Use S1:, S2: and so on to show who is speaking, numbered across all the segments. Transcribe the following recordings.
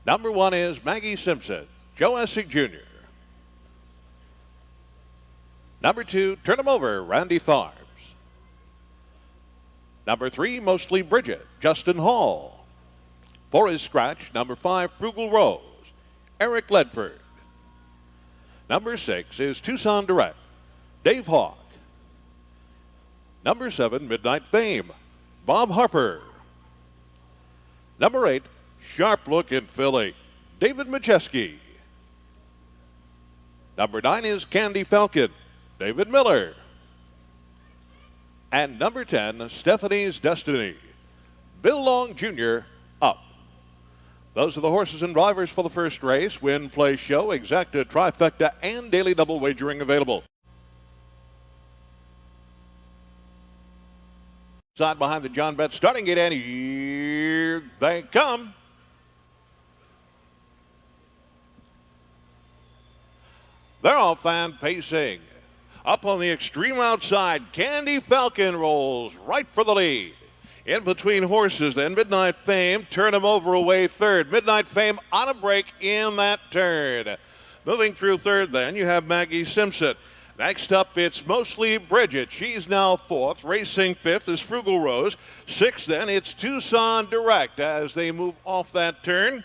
S1: Number 1 is Maggie Simpson, Joe Essig Jr. Number 2, Turn 'em Over, Randy Tharbs. Number 3, Mostly Bridget, Justin Hall. For his scratch, number 5, Frugal Rose, Eric Ledford. Number 6 is Tucson Direct, Dave Hawk. Number 7, Midnight Fame, Bob Harper. Number 8, Sharp Look in Philly, David Majeski. Number 9 is Candy Falcon, David Miller. And number 10, Stephanie's Destiny, Bill Long Jr. up. Those are the horses and drivers for the first race. Win, play, show, exacta, trifecta, and daily double wagering available. Side behind the John Bett starting gate, and here they come. They're all fan pacing. Up on the extreme outside, Candy Falcon rolls right for the lead. In between horses, then Midnight Fame, Turn 'em Over away third. Midnight Fame on a break in that turn. Moving through third, then, you have Maggie Simpson. Next up, it's Mostly Bridget. She's now fourth. Racing fifth is Frugal Rose. Sixth, then, it's Tucson Direct as they move off that turn.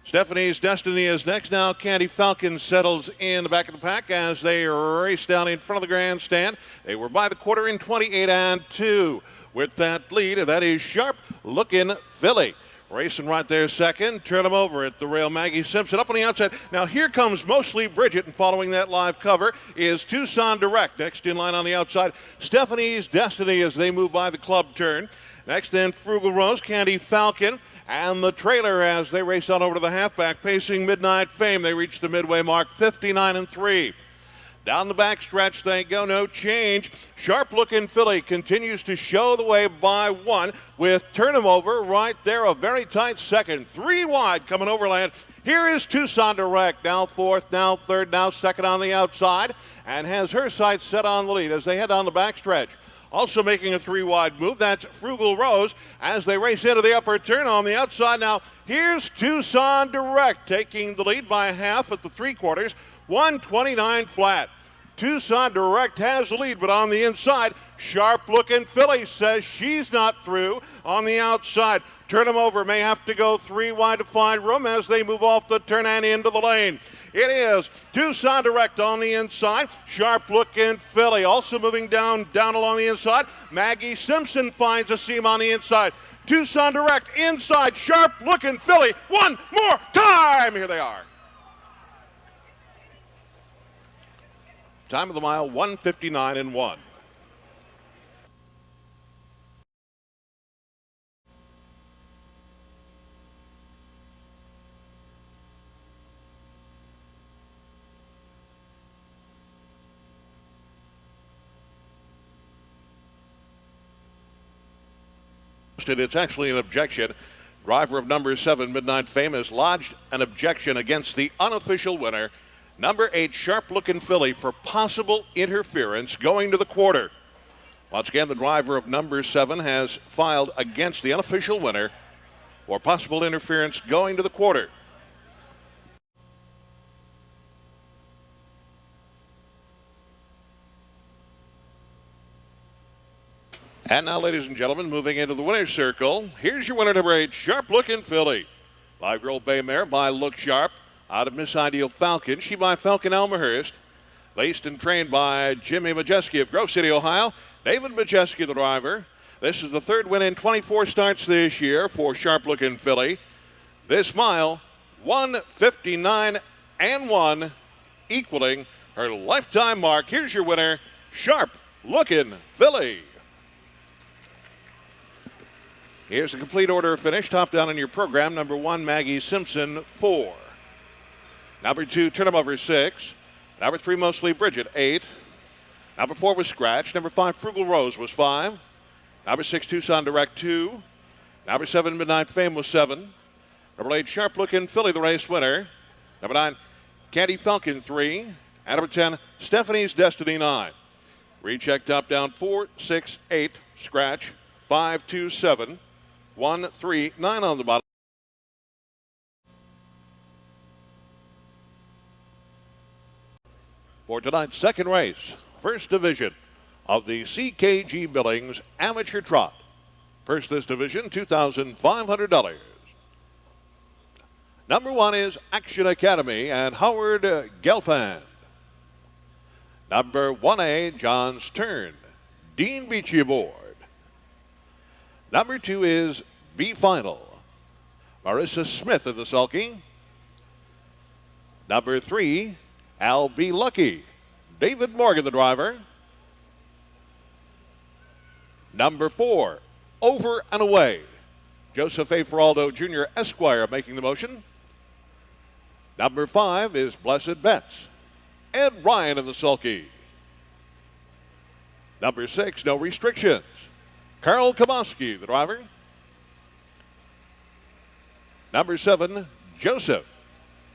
S1: Stephanie's Destiny is next. Now Candy Falcon settles in the back of the pack as they race down in front of the grandstand. They were by the quarter in 28 and 2. With that lead, that is Sharp Looking Philly. Racing right there second. Turn 'em Over at the rail. Maggie Simpson up on the outside. Now here comes Mostly Bridget, and following that live cover is Tucson Direct. Next in line on the outside, Stephanie's Destiny as they move by the club turn. Next then Frugal Rose, Candy Falcon, and the trailer as they race on over to the halfback, pacing Midnight Fame. They reach the midway mark, 59 and 3. Down the back stretch they go, no change. Sharp Looking Philly continues to show the way by one with Turn 'em Over right there, a very tight second. 3 wide coming overland. Here is Tucson Direct, now fourth, now third, now second on the outside, and has her sights set on the lead as they head down the back stretch. Also making a 3 wide move, that's Frugal Rose as they race into the upper turn on the outside. Now here's Tucson Direct taking the lead by half at the 3/4, 129 flat. Tucson Direct has the lead, but on the inside, Sharp Looking Philly says she's not through on the outside. Turn 'em Over may have to go 3 wide to find room as they move off the turn and into the lane. It is Tucson Direct on the inside. Sharp Looking Philly also moving down along the inside. Maggie Simpson finds a seam on the inside. Tucson Direct inside. Sharp Looking Philly one more time. Here they are. Time of the mile, 1:59 and 1. It's actually an objection. Driver of number 7, Midnight Fame, has lodged an objection against the unofficial winner, number 8, Sharp Looking Philly, for possible interference going to the quarter. Once again, the driver of number 7 has filed against the unofficial winner for possible interference going to the quarter. And now, ladies and gentlemen, moving into the winner's circle, here's your winner, number 8, Sharp Looking Philly. 5-year-old bay mare by Look Sharp out of Miss Ideal Falcon. She by Falcon Elmhurst. Laced and trained by Jimmy Majeski of Grove City, Ohio. David Majeski, the driver. This is the third win in 24 starts this year for Sharp Looking Philly. This mile, 1:59 and 1, equaling her lifetime mark. Here's your winner, Sharp Looking Philly. Here's the complete order of finish. Top down in your program. Number 1, Maggie Simpson, 4. Number 2, Turn 'em Over, 6. Number 3, Mostly Bridget, 8. Number 4 was Scratch. Number 5, Frugal Rose, was 5. Number 6, Tucson Direct, 2. Number 7, Midnight Fame, was 7. Number 8, Sharp Looking Philly, the race winner. Number 9, Candy Falcon, 3. And number 10, Stephanie's Destiny, 9. Recheck top down, 4, 6, 8. Scratch, 5, 2, 7. 1, 3, 9 on the bottom. for tonight's second race, first division of the CKG Billings Amateur Trot. First this division, $2,500. Number 1 is Action Academy and Howard Gelfand. Number 1A, John's Turn, Dean Beachy aboard. Number 2 is Be Final, Marissa Smith of the sulky. Number 3, I'll Be Lucky, David Morgan, the driver. Number 4, Over and Away, Joseph A. Feraldo Jr. Esquire making the motion. Number 5 is Blessed Bets, Ed Ryan of the sulky. Number 6, No Restrictions, Carl Kamoski, the driver. Number 7, Joseph,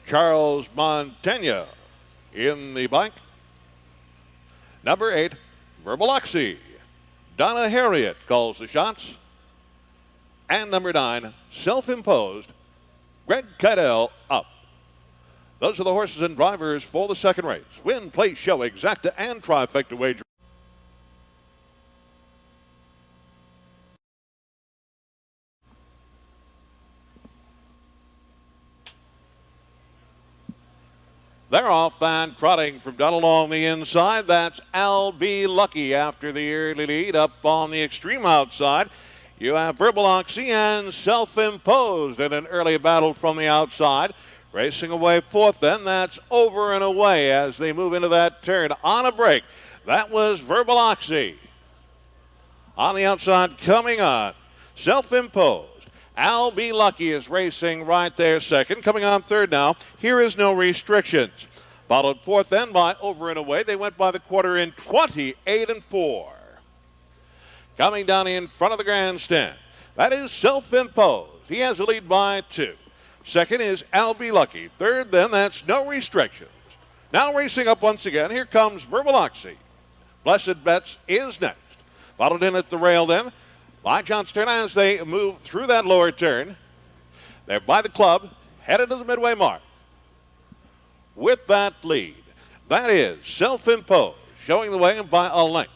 S1: Charles Montaigne in the bike. Number 8, Verbaloxy, Donna Harriet calls the shots. And number 9, Self-Imposed, Greg Cadell up. Those are the horses and drivers for the second race. Win, place, show, exacta, and trifecta wager. They're off and trotting from down along the inside. That's I'll Be Lucky after the early lead. Up on the extreme outside, you have Verbaloxy and Self-Imposed in an early battle from the outside. Racing away fourth then, that's Over and Away as they move into that turn. On a break, that was Verbaloxy. On the outside coming on, Self-Imposed. I'll Be Lucky is racing right there second. Coming on third now, Here Is No Restrictions. Followed fourth then by Over and Away. They went by the quarter in 28-4. Coming down in front of the grandstand, that is Self-Imposed. He has a lead by 2. Second is I'll Be Lucky. Third then, that's No Restrictions. Now racing up once again, here comes Verbaloxy. Blessed Bets is next. Followed in at the rail then by John's Turn as they move through that lower turn. They're by the club, headed to the midway mark. With that lead, that is Self-Imposed, showing the way by a length.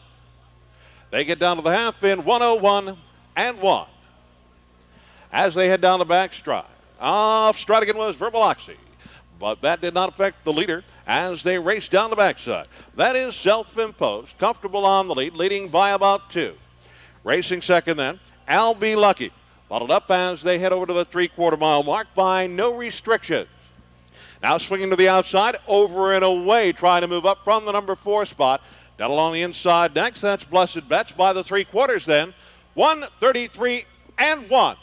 S1: They get down to the half in 101-1. As they head down the back stride. Off stride again was Verbaloxy, but that did not affect the leader as they race down the backside. That is Self-Imposed, comfortable on the lead, leading by about 2. Racing second then, I'll Be Lucky. Followed up as they head over to the 3/4 mile mark by No Restrictions. Now swinging to the outside, Over and Away, trying to move up from the number 4 spot. Down along the inside next, that's Blessed Bets by the 3/4 then. 1:33-1.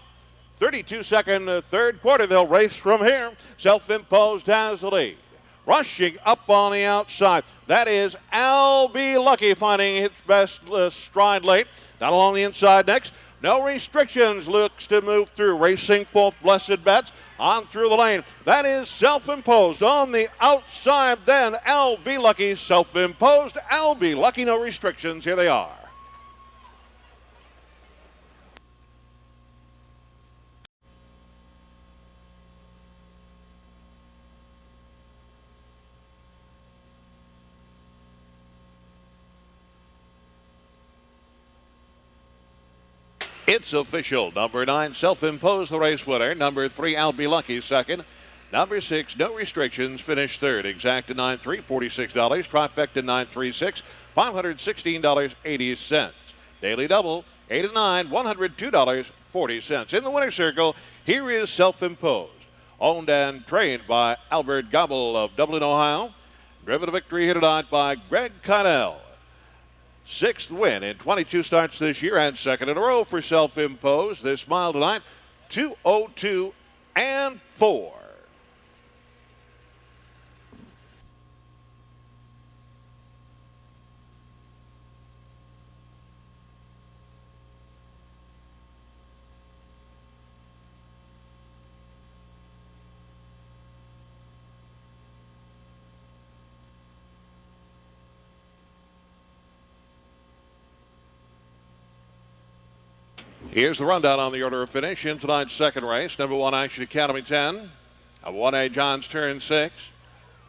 S1: 32-second third quarter, they'll race from here. Self-Imposed has the lead. Rushing up on the outside, that is I'll Be Lucky, finding its best stride late. Down along the inside next, No Restrictions looks to move through. Racing fourth, Blessed Bets on through the lane. That is Self-Imposed on the outside then. I'll Be Lucky, Self-Imposed, I'll Be Lucky, No Restrictions. Here they are. It's official. Number 9, Self-Imposed, the race winner. Number 3, I'll Be Lucky, second. Number 6, No Restrictions, finished third. Exacta 9-3, $46. Trifecta 9-3-6, $516.80. Daily double, 8 and 9, $102.40. In the winner's circle, here is Self-Imposed. Owned and trained by Albert Gobble of Dublin, Ohio. Driven to victory here tonight by Greg Cadell. 6th win in 22 starts this year and second in a row for Self-Imposed. This mile tonight, 2:02-4. Here's the rundown on the order of finish in tonight's second race. Number 1, Action Academy 10. Number 1A, John's Turn 6.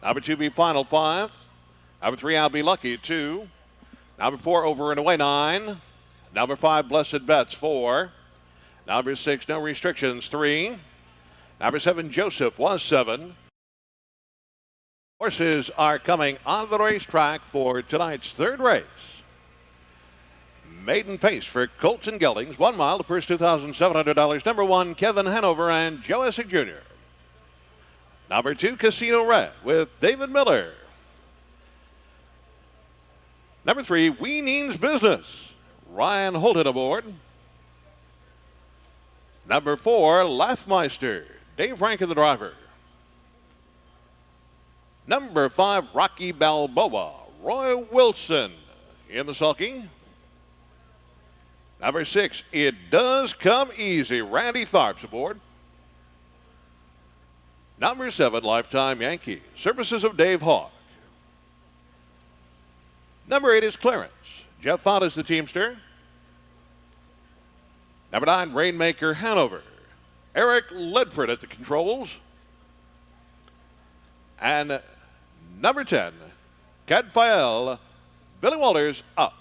S1: Number 2, Be Final 5. Number 3, I'll Be Lucky, 2. Number 4, Over and Away, 9. Number 5, Blessed Bets, 4. Number 6, No Restrictions, 3. Number 7, Joseph, was 7. Horses are coming on the racetrack for tonight's third race. Maiden pace for Colton Geldings, 1 mile, the purse $2,700. Number 1, Kevin Hanover and Joe Essig Jr. Number 2, Casino Red with David Miller. Number 3, We Means Business, Ryan Holden aboard. Number 4, Laughmeister, Dave Rankin the driver. Number 5, Rocky Balboa, Roy Wilson in the sulky. Number 6, It Does Come Easy, Randy Tharps aboard. Number 7, Lifetime Yankee, services of Dave Hawk. Number 8 is Clarence, Jeff Fott is the teamster. Number 9, Rainmaker Hanover, Eric Ledford at the controls. And number 10, Cadfael, Billy Walters up.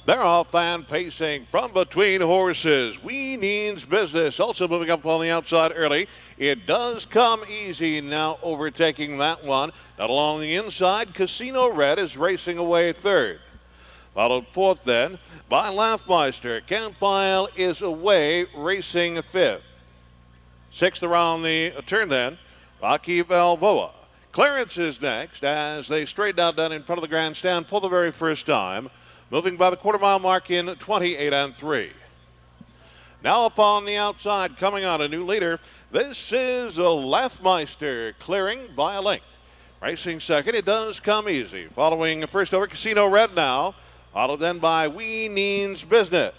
S1: They're off and pacing from between horses. We Means Business also moving up on the outside early. It Does Come Easy now overtaking that one. Not along the inside, Casino Red is racing away third. Followed fourth then by Laughmeister. Campfile is away racing fifth. Sixth around the turn then, Rocky Balboa. Clarence is next as they straighten out down in front of the grandstand for the very first time. Moving by the quarter-mile mark in 28 3. Now up on the outside, coming on a new leader. This is a Laughmeister clearing by a length. Racing second, It Does Come Easy. Following first over, Casino Red now. Followed then by We Means Business.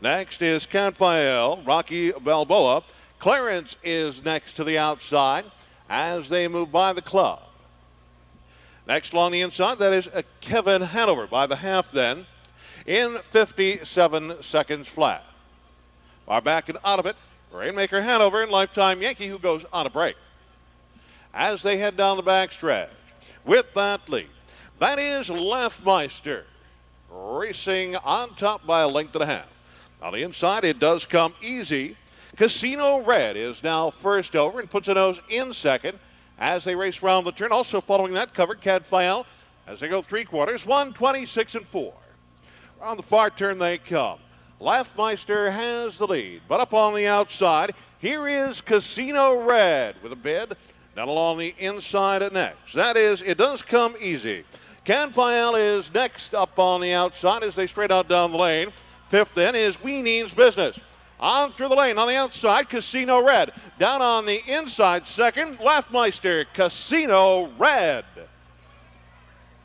S1: Next is Cadfael, Rocky Balboa. Clarence is next to the outside as they move by the club. Next along the inside, that is Kevin Hanover by the half then in 57 seconds flat. Far back and out of it, Rainmaker Hanover and Lifetime Yankee, who goes on a break. As they head down the backstretch with that lead, that is Laughmeister racing on top by a length and a half. On the inside, It Does Come Easy. Casino Red is now first over and puts a nose in second. As they race around the turn, also following that covered, Cadfael, as they go three quarters, 126 4. Around the far turn they come. Laughmeister has the lead, but up on the outside, here is Casino Red with a bid. Down along the inside at next. That is, It Does Come Easy. Cadfael is next up on the outside as they straight out down the lane. Fifth then is We Means Business. On through the lane on the outside, Casino Red. Down on the inside second, Laughmeister, Casino Red.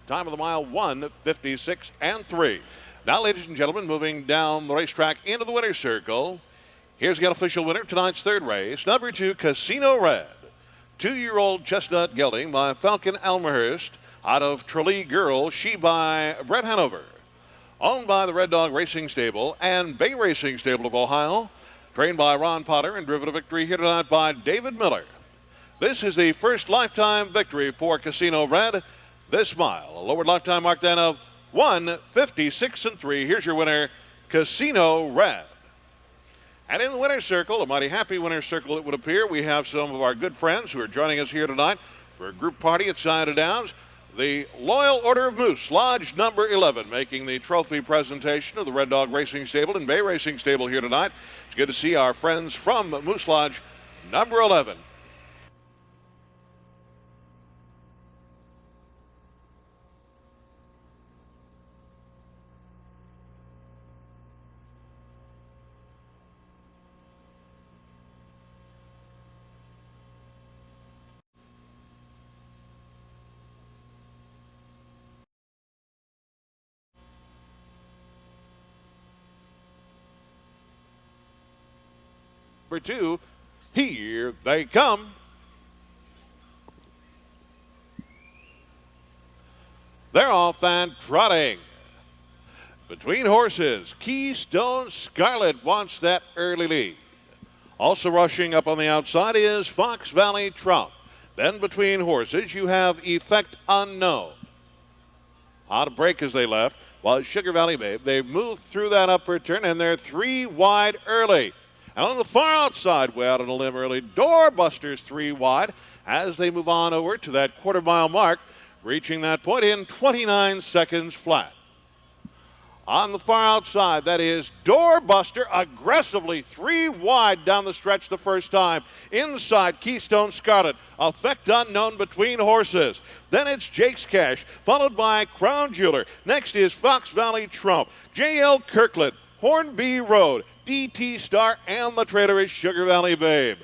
S1: Time of the mile, 1:56 3. Now, ladies and gentlemen, moving down the racetrack into the winner's circle. Here's the unofficial winner of tonight's third race. Number 2, Casino Red. 2-year-old chestnut gelding by Falcon Elmhurst out of Tralee Girl, she by Brett Hanover. Owned by the Red Dog Racing Stable and Bay Racing Stable of Ohio. Trained by Ron Potter and driven to victory here tonight by David Miller. This is the first lifetime victory for Casino Red. This mile, a lowered lifetime mark then of 1:56 3. Here's your winner, Casino Red. And in the winner's circle, a mighty happy winner's circle it would appear, we have some of our good friends who are joining us here tonight for a group party at Scioto Downs. The Loyal Order of Moose, Lodge number 11, making the trophy presentation of the Red Dog Racing Stable and Bay Racing Stable here tonight. It's good to see our friends from Moose Lodge number 11. Number 2, here they come. They're off and trotting. Between horses, Keystone Scarlet wants that early lead. Also rushing up on the outside is Fox Valley Trump. Then between horses, you have Effect Unknown. On a break as they left, while Sugar Valley Babe, they've moved through that upper turn, and they're 3 wide early. And on the far outside, way out on a limb early, Doorbusters 3 wide as they move on over to that quarter-mile mark, reaching that point in 29 seconds flat. On the far outside, that is Doorbuster, aggressively 3 wide down the stretch the first time. Inside, Keystone Scarlet, Effect Unknown between horses. Then it's Jake's Cash, followed by Crown Jeweler. Next is Fox Valley Trump, J.L. Kirkland, Hornby Road, DT Star, and the trailer is Sugar Valley Babe.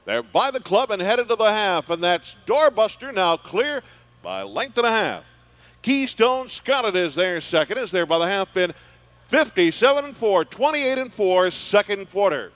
S1: They're by the club and headed to the half, and that's Doorbuster now clear by length and a half. Keystone Scarlet is there second, is there by the half pin. 57-4, 28-4, second quarter.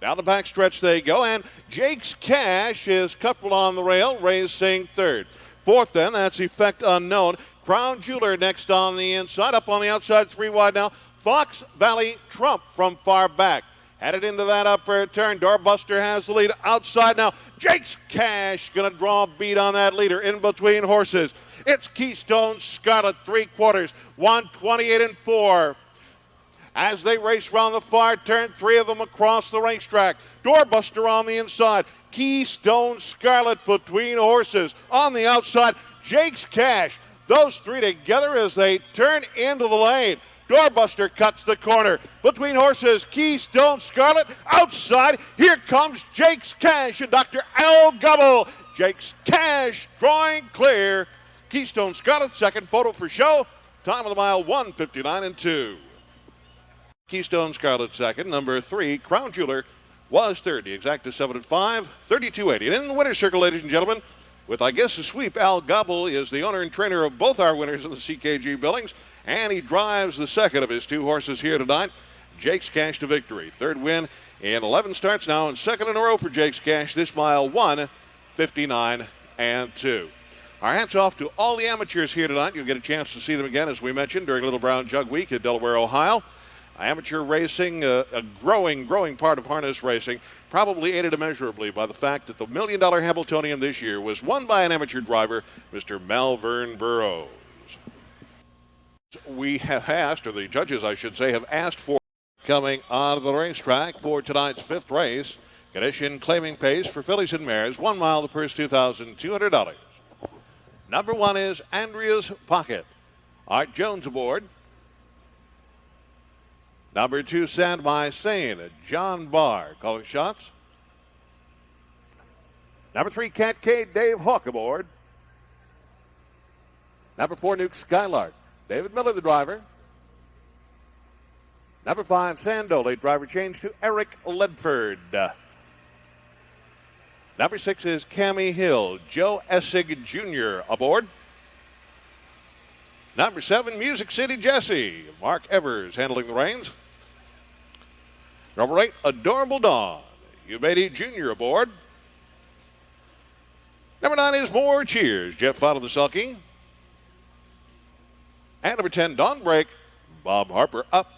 S1: Down the back stretch they go, and Jake's Cash is coupled on the rail, racing third. Fourth then, that's Effect Unknown. Crown Jeweler next on the inside, up on the outside, 3 wide now. Fox Valley Trump from far back. Headed into that upper turn. Doorbuster has the lead outside now. Jake's Cash going to draw a beat on that leader in between horses. It's Keystone Scarlet, 3/4, 128-4. As they race around the far turn, 3 of them across the racetrack. Doorbuster on the inside. Keystone Scarlet between horses. On the outside, Jake's Cash. Those 3 together as they turn into the lane. Doorbuster cuts the corner. Between horses, Keystone Scarlet outside. Here comes Jake's Cash and Dr. Al Gubble. Jake's Cash drawing clear. Keystone Scarlet, second photo for show. Time of the mile, 1:59-2. Keystone Scarlet second. Number 3, Crown Jeweler, was third. The exact is 7-5, 32.80. And in the winner's circle, ladies and gentlemen, with, I guess, a sweep, Al Gobble is the owner and trainer of both our winners in the CKG Billings, and he drives the second of his 2 horses here tonight. Jake's Cash to victory. Third win in 11 starts now, and second in a row for Jake's Cash. This mile, 1:59-2. Our hats off to all the amateurs here tonight. You'll get a chance to see them again, as we mentioned, during Little Brown Jug Week at Delaware, Ohio. Amateur racing, a growing part of harness racing, probably aided immeasurably by the fact that the $1 million Hamiltonian this year was won by an amateur driver, Mr. Malvern Burrows. We have asked, or the judges, I should say, have asked for coming onto the racetrack for tonight's 5th race. Condition claiming pace for fillies and mares, 1 mile, the purse $2,200. Number 1 is Andrea's Pocket. Art Jones aboard. Number 2, Stand By Sane, John Barr calling shots. Number 3, Cat K, Dave Hawk aboard. Number 4, Nuke Skylark, David Miller the driver. Number 5, Sandole, driver change to Eric Ledford. Number 6 is Cammy Hill, Joe Essig Jr. aboard. Number 7, Music City Jesse, Mark Evers handling the reins. Number 8, Adorable Dawn, Ubedi Jr. aboard. Number 9 is More Cheers, Jeff Fott of the Sulky. And number 10, Dawn Break, Bob Harper up.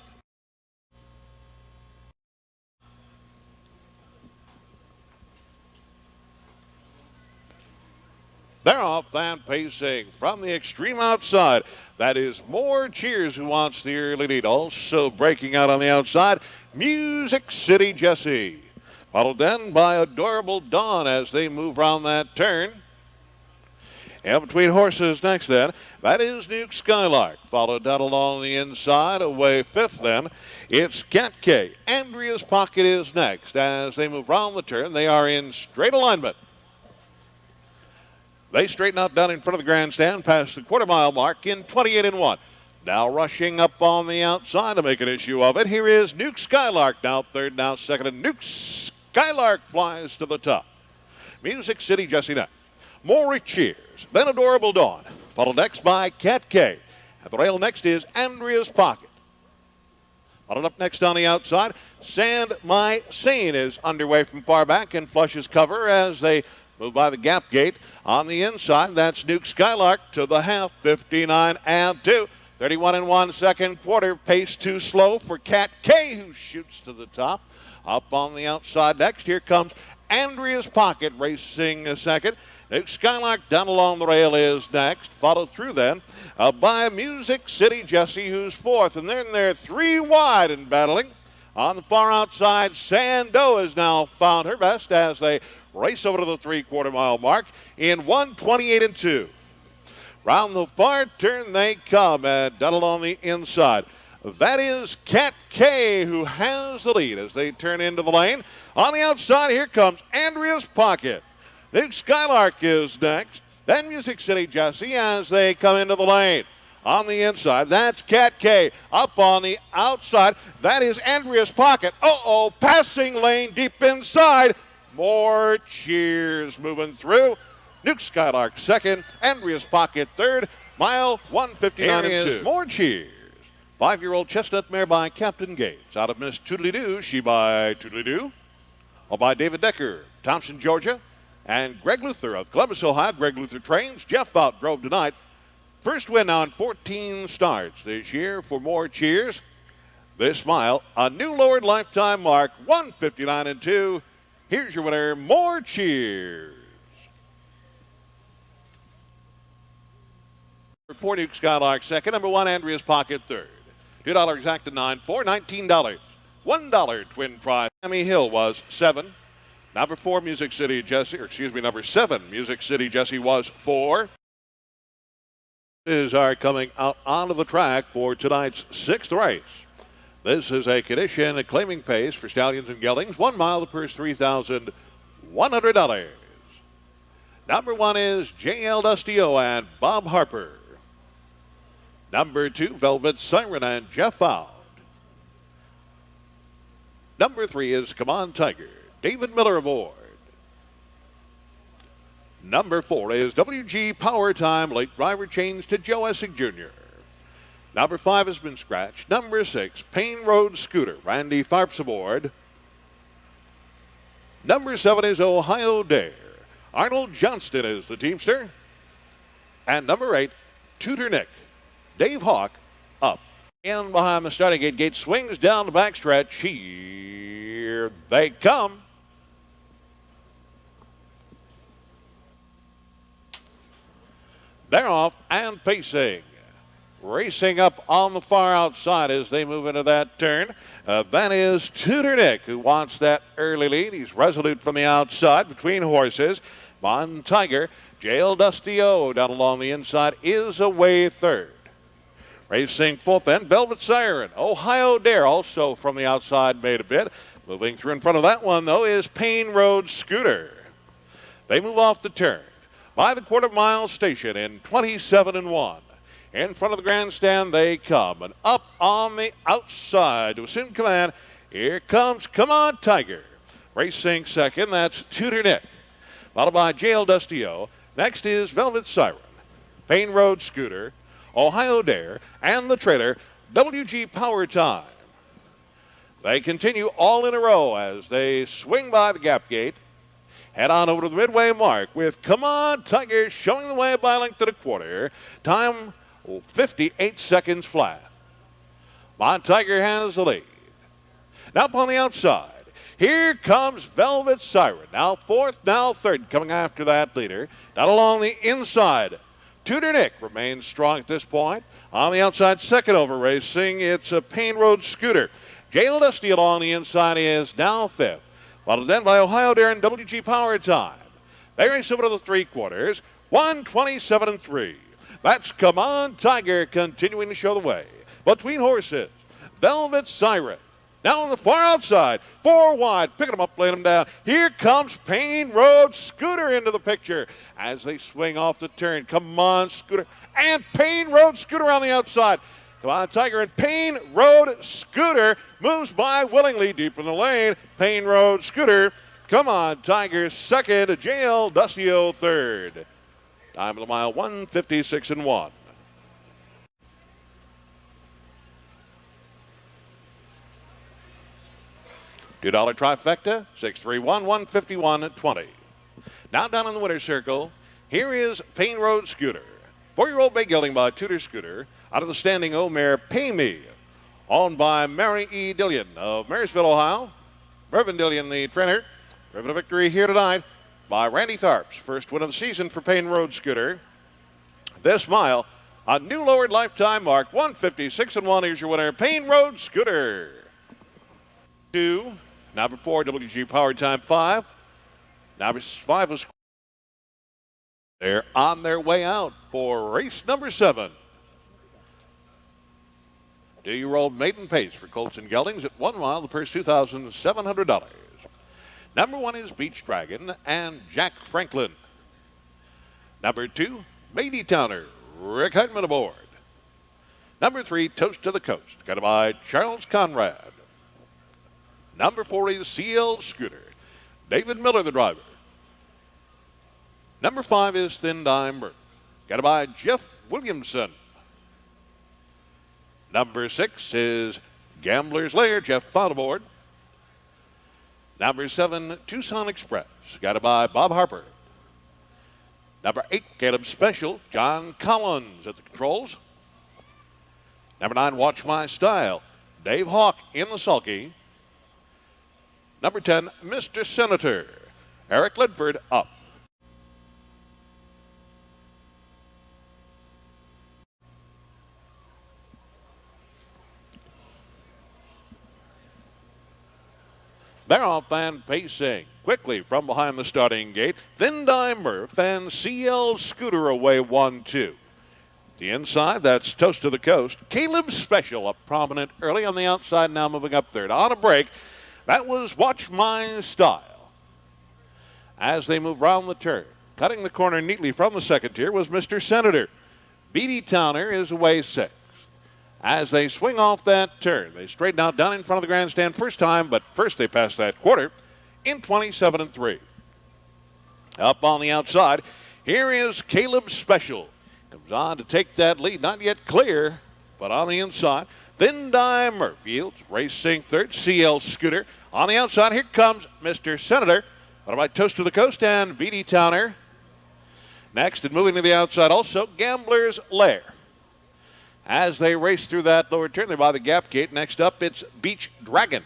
S1: They're off and pacing from the extreme outside. That is More Cheers, who wants the early lead. Also breaking out on the outside, Music City Jesse. Followed then by Adorable Dawn as they move around that turn. And between horses next then, that is Nuke Skylark. Followed down along the inside, away 5th then. It's Cat K. Andrea's Pocket is next. As they move around the turn, they are in straight alignment. They straighten out down in front of the grandstand past the quarter-mile mark in 28-1. Now rushing up on the outside to make an issue of it. Here is Nuke Skylark, now third, now second, and Nuke Skylark flies to the top. Music City Jesse next. More Cheers, then Adorable Dawn, followed next by Cat K. At the rail next is Andrea's Pocket. Followed up next on the outside, Sand My Sane is underway from far back and flushes cover as they move by the gap gate. On the inside, that's Nuke Skylark to the half, 59-2. 31 and 1 second quarter. Pace too slow for Cat K, who shoots to the top. Up on the outside next, here comes Andrea's Pocket racing a second. Nick Skylark down along the rail is next. Followed through then by Music City Jesse, who's fourth. And then they're three wide and battling. On the far outside, Sando has now found her best as they race over to the three-quarter mile mark in 1:28 and 2. Round the far turn they come and down along the inside. That is Cat K who has the lead as they turn into the lane. On the outside, here comes Andrea's Pocket. Nick Skylark is next. Then Music City Jesse as they come into the lane. On the inside, that's Cat K. Up on the outside, that is Andrea's Pocket. Passing lane deep inside. More cheers moving through. Nuke Skylark second, Andrea's Pocket third, mile 1:59 and 2. More cheers. 5-year-old chestnut mare by Captain Gates. Out of Miss Toodly-Doo, she by Toodly-Doo. All by David Decker, Thompson, Georgia. And Greg Luther of Columbus, Ohio. Greg Luther trains. Jeff Out drove tonight. First win now in 14 starts this year for More Cheers. This mile, a new lowered lifetime mark, 1:59 and 2. Here's your winner, More Cheers. For Nuke Skylark second, number 1, Andrea's Pocket third. $2 exact to 9-4, $19. $1 twin prize. Sammy Hill was 7. Number 4, Music City Jesse, number 7, Music City Jesse was 4. Are coming out onto the track for tonight's 6th race. This is a condition claiming pace for stallions and geldings. 1 mile, the purse $3,100. Number 1 is J.L. Dustio and Bob Harper. Number 2, Velvet Siren and Jeff Out. Number 3 is Come On Tiger, David Miller aboard. Number 4 is WG Power Time, late driver changed to Joe Essig Jr. Number 5 has been scratched. Number 6, Payne Road Scooter, Randy Farps aboard. Number 7 is Ohio Dare. Arnold Johnston is the teamster. And number 8, Tutor Nick. Dave Hawk up. In behind the starting gate. Gate swings down the backstretch. Here they come. They're off and pacing. Racing up on the far outside as they move into that turn. That is Tutor Nick, who wants that early lead. He's resolute from the outside between horses. Mon Tiger, J.L. Dustio down along the inside is away third. Racing fourth then, Velvet Siren. Ohio Dare also from the outside made a bid. Moving through in front of that one, though, is Payne Road Scooter. They move off the turn by the quarter-mile station in 27 and 1. In front of the grandstand they come, and up on the outside to assume command, here comes Come On Tiger. Racing second, that's Tutor Nick. Followed by J.L. Dustio. Next is Velvet Siren, Payne Road Scooter, Ohio Dare, and the trailer, WG Power Time. They continue all in a row as they swing by the gap gate. Head on over to the midway mark with Come On Tiger showing the way by length and a quarter. Time 58 seconds flat. Mon Tiger has the lead. Now up on the outside, here comes Velvet Siren. Now fourth, now third, coming after that leader. Down along the inside, Tutor Nick remains strong at this point. On the outside, second over racing, it's a Payne Road Scooter. J.L. Dusty along the inside is now fifth. Followed then by Ohio Dare and WG Power Time. They race over to the three quarters, 1:27 and 3. That's Come On Tiger continuing to show the way. Between horses, Velvet Siren. Now on the far outside, 4 wide, picking them up, laying them down. Here comes Payne Road Scooter into the picture as they swing off the turn. Come On Scooter and Payne Road Scooter on the outside. Come On Tiger and Payne Road Scooter moves by willingly deep in the lane. Payne Road Scooter, Come On Tiger second, J.L. Dustio third. Time of the mile, 1:56 and 1. $2 trifecta, 631, 151 and 20. Now down in the winner's circle, here is Payne Road Scooter. 4-year-old bay gelding by Tudor Scooter. Out of the standing Omer Pay Me, owned by Mary E. Dillion of Marysville, Ohio. Mervyn Dillion, the trainer. Driven a victory here tonight by Randy Tharps. First win of the season for Payne Road Scooter. This mile, a new lowered lifetime mark, 156-1. Here's your winner, Payne Road Scooter. 2, number 4, WG Power Time 5. Number 5 was. They're on their way out for race number 7. Two-year-old maiden pace for Colts and Geldings at 1 mile. The purse $2,700. Number 1 is Beach Dragon and Jack Franklin. Number 2, Lady Towner, Rick Heidman aboard. Number 3, Toast to the Coast, guided by Charles Conrad. Number 4 is CL Scooter, David Miller the driver. Number 5 is Thin Dime Murph, guided by Jeff Williamson. Number 6 is Gambler's Lair, Jeff Font aboard. Number 7, Tucson Express, guided by Bob Harper. Number 8, Caleb Special, John Collins at the controls. Number 9, Watch My Style, Dave Hawk in the sulky. Number 10, Mr. Senator, Eric Ledford up. They're off and pacing quickly from behind the starting gate. Thin Dime Murph and CL Scooter away 1-2. The inside, that's Toast to the Coast. Caleb Special up prominent early on the outside, now moving up third. On a break, that was Watch My Style. As they move round the turn, cutting the corner neatly from the second tier was Mr. Senator. Beatty Towner is away 6. As they swing off that turn, they straighten out down in front of the grandstand first time, but first they pass that quarter in 27-3. Up on the outside, here is Caleb Special. Comes on to take that lead, not yet clear, but on the inside. Thin Dime Murph yields, racing third, CL Scooter. On the outside, here comes Mr. Senator, followed by Toast to the Coast and Beatty Towner. Next, and moving to the outside also, Gambler's Lair. As they race through that lower turn, they're by the gap gate. Next up, it's Beach Dragon.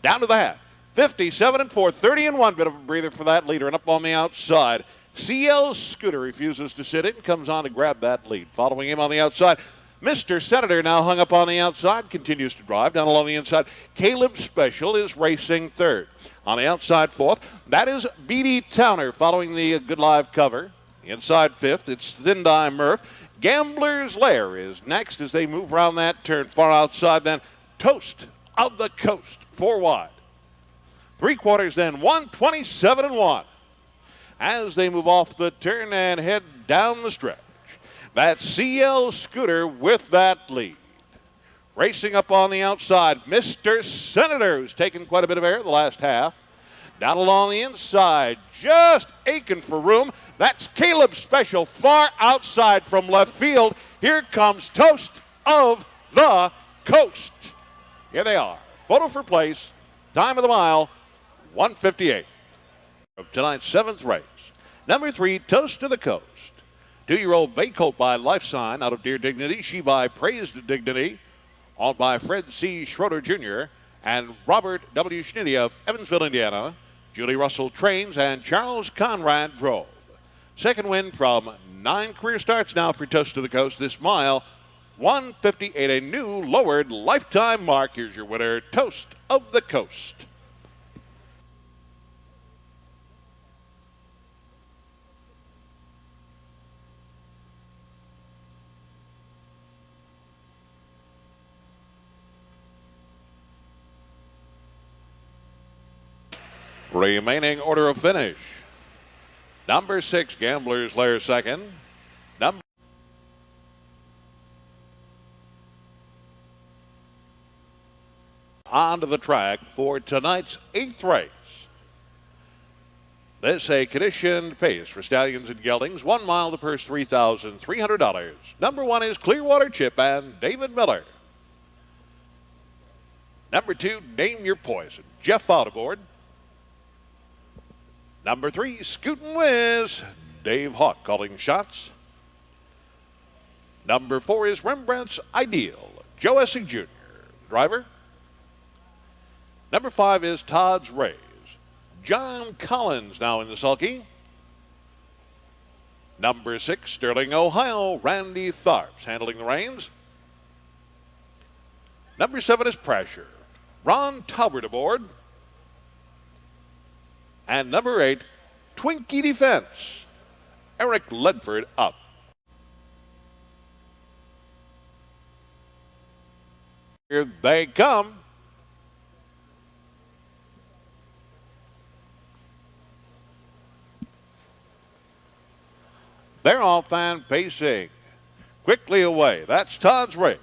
S1: Down to the half. 57-4, 30-1. Bit of a breather for that leader. And up on the outside, CL Scooter refuses to sit in. Comes on to grab that lead. Following him on the outside, Mr. Senator now hung up on the outside. Continues to drive down along the inside. Caleb Special is racing third. On the outside, fourth. That is Beatty Towner following the good live cover. Inside fifth, it's Thin Dime Murph. Gambler's Lair is next as they move around that turn far outside. Then Toast of the Coast, 4 wide. 3/4 then, 127-1. As they move off the turn and head down the stretch. That's CL Scooter with that lead. Racing up on the outside, Mr. Senator, who's taken quite a bit of air the last half. Down along the inside, just aching for room. That's Caleb Special, far outside from left field. Here comes Toast of the Coast. Here they are. Photo for place. Time of the mile, 1:58. Of tonight's 7th race. Number 3, Toast to the Coast. 2-year-old Bay Colt by Life Sign out of Deer Dignity. She by Praised Dignity. Owned by Fred C. Schroeder Jr. and Robert W. Schnitty of Evansville, Indiana. Julie Russell trains and Charles Conrad drove. Second win from 9 career starts now for Toast to the Coast. This mile, 1:58, a new lowered lifetime mark. Here's your winner, Toast of the Coast. Remaining order of finish. Number 6, Gambler's Lair second. Number onto the track for tonight's 8th race. This a conditioned pace for Stallions and Geldings. 1 mile, the purse $3,300. Number 1 is Clearwater Chip and David Miller. Number 2, Name Your Poison, Jeff out aboard. Number 3, Scootin' Whiz, Dave Hawk calling shots. Number 4 is Rembrandt's Ideal, Joe Essig Jr., driver. Number 5 is Todd's Rays, John Collins now in the sulky. Number 6, Sterling, Ohio, Randy Tharps handling the reins. Number 7 is Pressure, Ron Taubert aboard. And number 8, Twinkie Defense, Eric Ledford up. Here they come. They're off and pacing. Quickly away. That's Todd's Rays.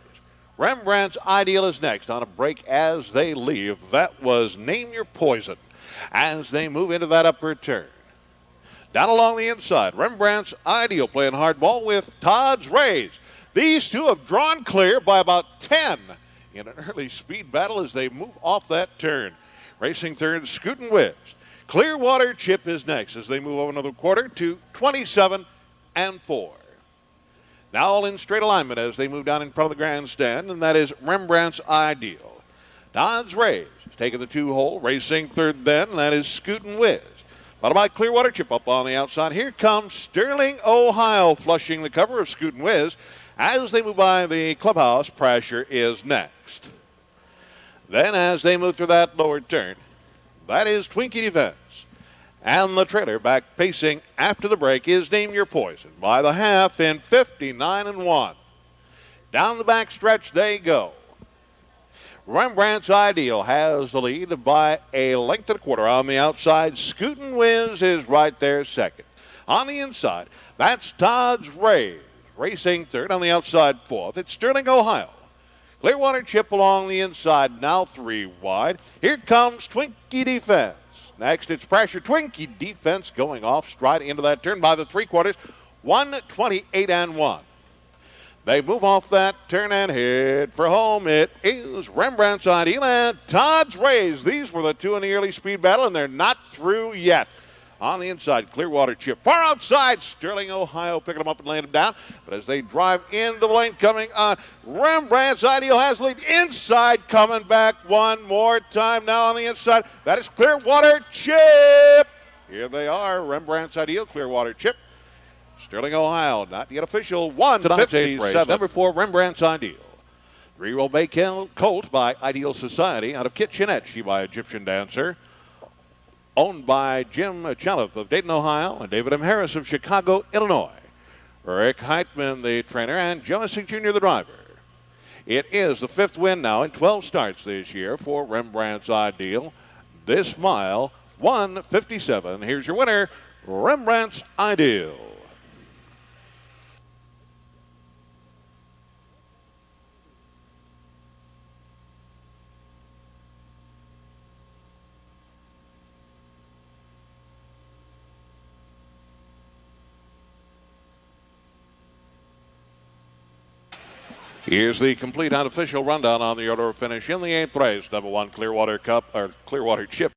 S1: Rembrandt's Ideal is next on a break as they leave. That was Name Your Poison as they move into that upper turn. Down along the inside, Rembrandt's Ideal playing hardball with Todd's Rays. These two have drawn clear by about 10 in an early speed battle as they move off that turn. Racing third, Scootin' Whiz. Clearwater Chip is next as they move over another quarter to 27 and 4. Now all in straight alignment as they move down in front of the grandstand, and that is Rembrandt's Ideal. Todd's Rays taking the 2-hole, racing third then, and that is Scootin' Whiz. Followed by Clearwater Chip up on the outside. Here comes Sterling, Ohio, flushing the cover of Scootin' Whiz. As they move by the clubhouse, Pressure is next. Then as they move through that lower turn, that is Twinkie Defense. And the trailer back pacing after the break is Name Your Poison by the half in 59 and 1. Down the back stretch they go. Rembrandt's Ideal has the lead by a length and a quarter on the outside. Scootin' Whiz is right there second. On the inside, that's Todd's Rays. Racing third on the outside fourth. It's Sterling, Ohio. Clearwater Chip along the inside, now 3 wide. Here comes Twinkie Defense. Next, it's Pressure. Twinkie Defense going off stride into that turn by the 3/4. 128 and 1. They move off that turn and head for home. It is Rembrandt's Ideal and Todd's Rays. These were the two in the early speed battle, and they're not through yet. On the inside, Clearwater Chip. Far outside, Sterling, Ohio, picking them up and laying them down. But as they drive into the lane coming on, Rembrandt's Ideal has the lead. Inside, coming back one more time now on the inside. That is Clearwater Chip. Here they are, Rembrandt's Ideal, Clearwater Chip. Sterling, Ohio, not yet official. 157. Number 4, Rembrandt's Ideal. 3-year-old Bay Colt by Ideal Society out of Kitchenette, by Egyptian Dancer. Owned by Jim Chalif of Dayton, Ohio, and David M. Harris of Chicago, Illinois. Rick Heitman, the trainer, and Joe Essig Jr., the driver. It is the 5th win now in 12 starts this year for Rembrandt's Ideal. This mile, 157. Here's your winner, Rembrandt's Ideal. Here's the complete unofficial rundown on the order of finish in the 8th race. Number 1, Clearwater Chip.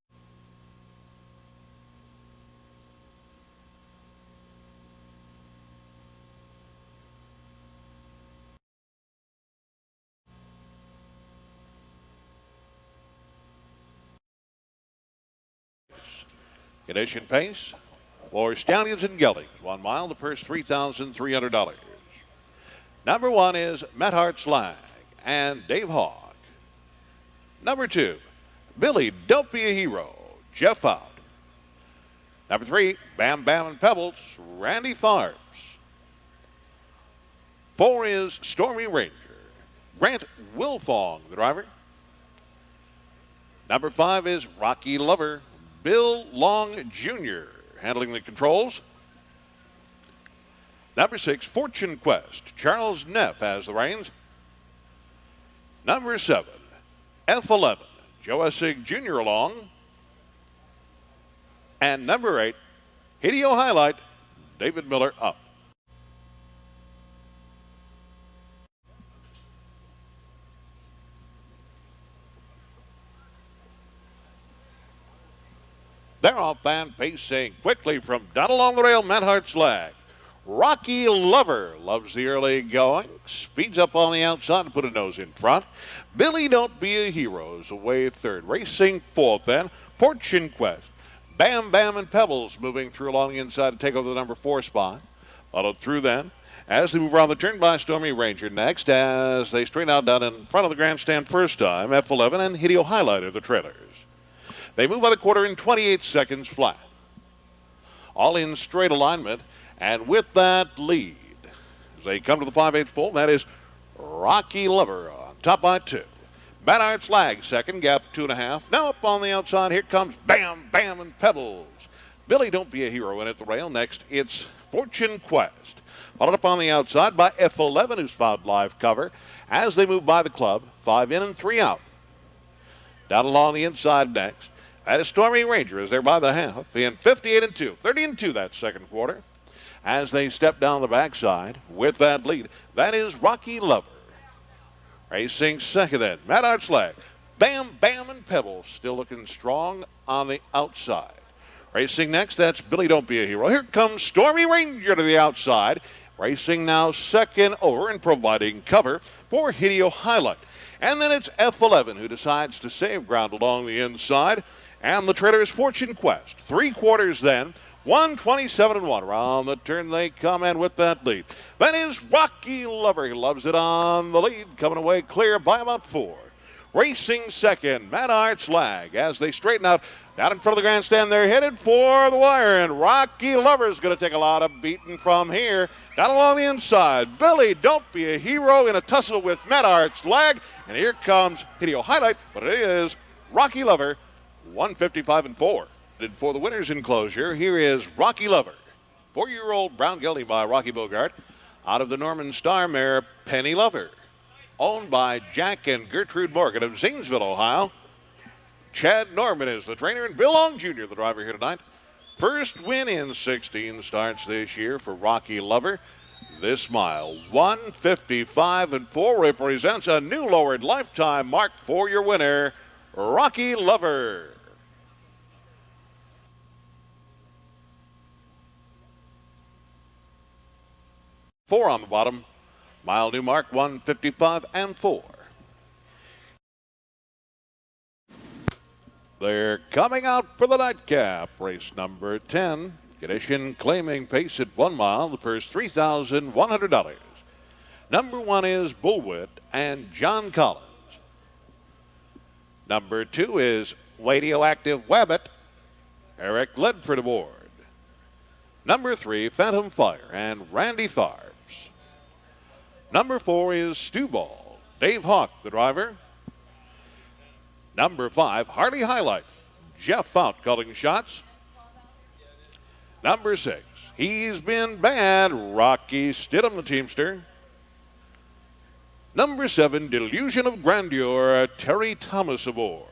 S1: Condition pace for Stallions and Geldings. 1 mile, the purse $3,300. Number 1 is Matt Hart's Lag and Dave Hawk. Number 2, Billy, Don't Be a Hero, Jeff Out. Number 3, Bam Bam and Pebbles, Randy Tharps. 4 is Stormy Ranger, Grant Wilfong, the driver. Number 5 is Rocky Lover, Bill Long Jr., handling the controls. Number 6, Fortune Quest. Charles Neff has the reins. Number 7, F11. Joe Essig Jr. along. And number 8, Hideo Highlight. David Miller up. They're off and pacing quickly from down along the rail, Matt Hart's Lag. Rocky Lover loves the early going. Speeds up on the outside and put a nose in front. Billy Don't Be a Hero is away third. Racing fourth then. Fortune Quest. Bam Bam and Pebbles moving through along the inside to take over the number 4 spot. Followed through then as they move around the turn by Stormy Ranger next as they straighten out down in front of the grandstand first time. F11 and Hideo Highlight are the trailers. They move by the quarter in 28 seconds flat. All in straight alignment. And with that lead, as they come to the 5/8 pole, that is Rocky Lover on top by 2. Bad Arts Lag, second, gap 2.5. Now up on the outside, here comes Bam, Bam, and Pebbles. Billy Don't Be a Hero in at the rail. Next, it's Fortune Quest. Followed up on the outside by F11, who's fouled live cover. As they move by the club, 5 in and 3 out. Down along the inside next, that is Stormy Ranger, as they're by the half. In 58 and 2, 30 and 2 that second quarter. As they step down the backside with that lead, that is Rocky Lover. Racing second then, Mad Arts Lag. Bam, Bam, and Pebbles still looking strong on the outside. Racing next, that's Billy Don't Be a Hero. Here comes Stormy Ranger to the outside. Racing now second over and providing cover for Hideo Highlight. And then it's F11 who decides to save ground along the inside. And the trailer is Fortune Quest. 3 quarters then. 127 and 1. Around the turn they come in with that lead. That is Rocky Lover. He loves it on the lead. Coming away clear by about 4. Racing second, Mad Arts Lag. As they straighten out down in front of the grandstand, they're headed for the wire. And Rocky Lover is going to take a lot of beating from here. Down along the inside, Billy Don't Be a Hero in a tussle with Mad Arts Lag. And here comes Hideo Highlight, but it is Rocky Lover, 155 and 4. For the winner's enclosure, here is Rocky Lover, 4-year-old brown gelding by Rocky Bogart, out of the Norman Star mare Penny Lover, owned by Jack and Gertrude Morgan of Zanesville, Ohio. Chad Norman is the trainer and Bill Long Jr., the driver here tonight. First win in 16 starts this year for Rocky Lover. This mile, 155 and 4, represents a new lowered lifetime mark for your winner, Rocky Lover. 4 on the bottom. Mile new mark, 155 and 4. They're coming out for the nightcap. Race number 10. Condition claiming pace at 1 mile. The purse $3,100. Number 1 is Bullwit and John Collins. Number 2 is Radioactive Wabbit. Eric Ledford aboard. Number 3, Phantom Fire and Randy Tharbs. Number 4 is Stu Ball. Dave Hawk, the driver. Number 5, Harley Highlight. Jeff Fout calling shots. Number 6, He's Been Bad. Rocky Stidham, the teamster. Number 7, Delusion of Grandeur. Terry Thomas aboard.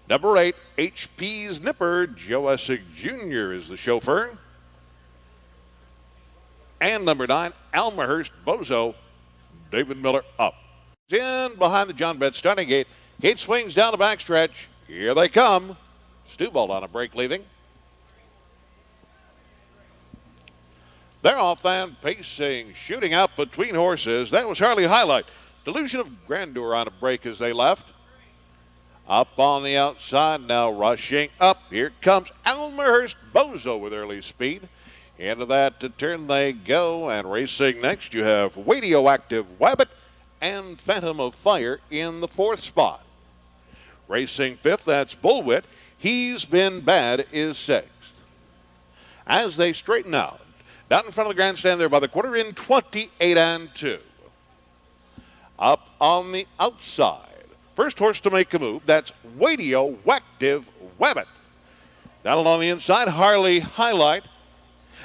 S1: Number 8, HP's Nipper. Joe Essig Jr. is the chauffeur. And number 9, Almahurst Bozo. David Miller up. In behind the John Bett starting gate. Gate swings down the backstretch. Here they come. Stubald on a break leaving. They're off and pacing, shooting out between horses. That was Harley Highlight. Delusion of Grandeur on a break as they left. Up on the outside, now rushing up. Here comes Almahurst Bozo with early speed. Into that turn they go, and racing next you have Radioactive Wabbit and Phantom of Fire in the 4th spot. Racing 5th, that's Bullwit. He's Been Bad is 6th. As they straighten out, down in front of the grandstand there by the quarter in 28 and 2. Up on the outside, first horse to make a move, that's Radioactive Wabbit. Down along the inside, Harley Highlight.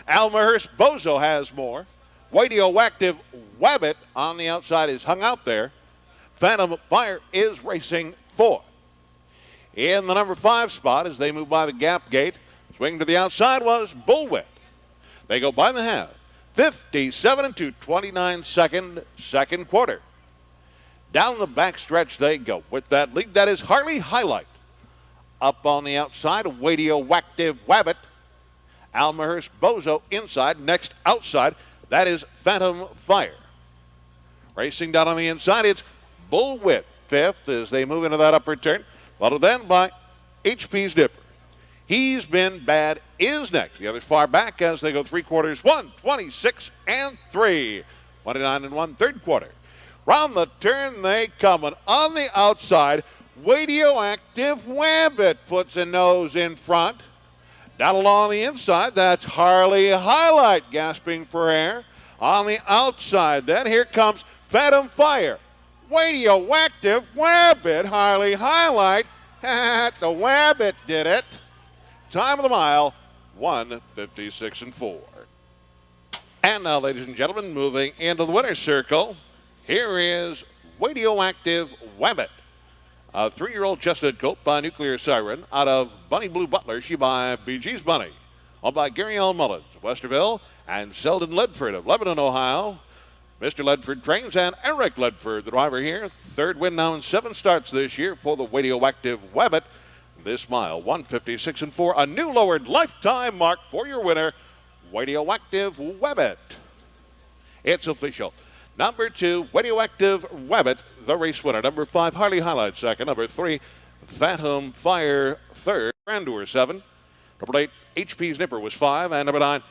S1: Almahurst Bozo has more. Radioactive Wabbit on the outside is hung out there. Phantom of Fire is racing 4th. In the number 5 spot as they move by the gap gate, swing to the outside was Bullwit. They go by the half. 57 and 2, 29 second quarter. Down the back stretch they go with that lead. That is Harley Highlight. Up on the outside, Radioactive Wabbit. Almahurst Bozo inside. Next outside, that is Phantom Fire. Racing down on the inside, it's Bullwhip fifth as they move into that upper turn. Followed then by HP's Dipper. He's Been Bad is next. The others far back as they go three quarters. 1:26 and 3. 29 and 1/3 quarter. Round the turn they come. And on the outside, Radioactive Wabbit puts a nose in front. Down along the inside, that's Harley Highlight gasping for air. On the outside, then here comes Phantom Fire. Radioactive Wabbit, Harley Highlight. The Wabbit did it. Time of the mile, 1:56 and 4. And now, ladies and gentlemen, moving into the winner's circle, here is Radioactive Wabbit. A 3-year-old chestnut colt by Nuclear Siren out of Bunny Blue Butler. She by BG's Bunny. Owned by Gary L. Mullins of Westerville and Selden Ledford of Lebanon, Ohio. Mr. Ledford trains and Eric Ledford, the driver here. Third win now in 7 starts this year for the Radioactive Wabbit. This mile, 1:56 and 4. A new lowered lifetime mark for your winner, Radioactive Wabbit. It's official. Number 2, Radioactive Wabbit, the race winner. Number 5, Harley Highlight second. Number 3, Phantom Fire third. Grandeur 7. Number 8, HP's Nipper was 5. And number 9,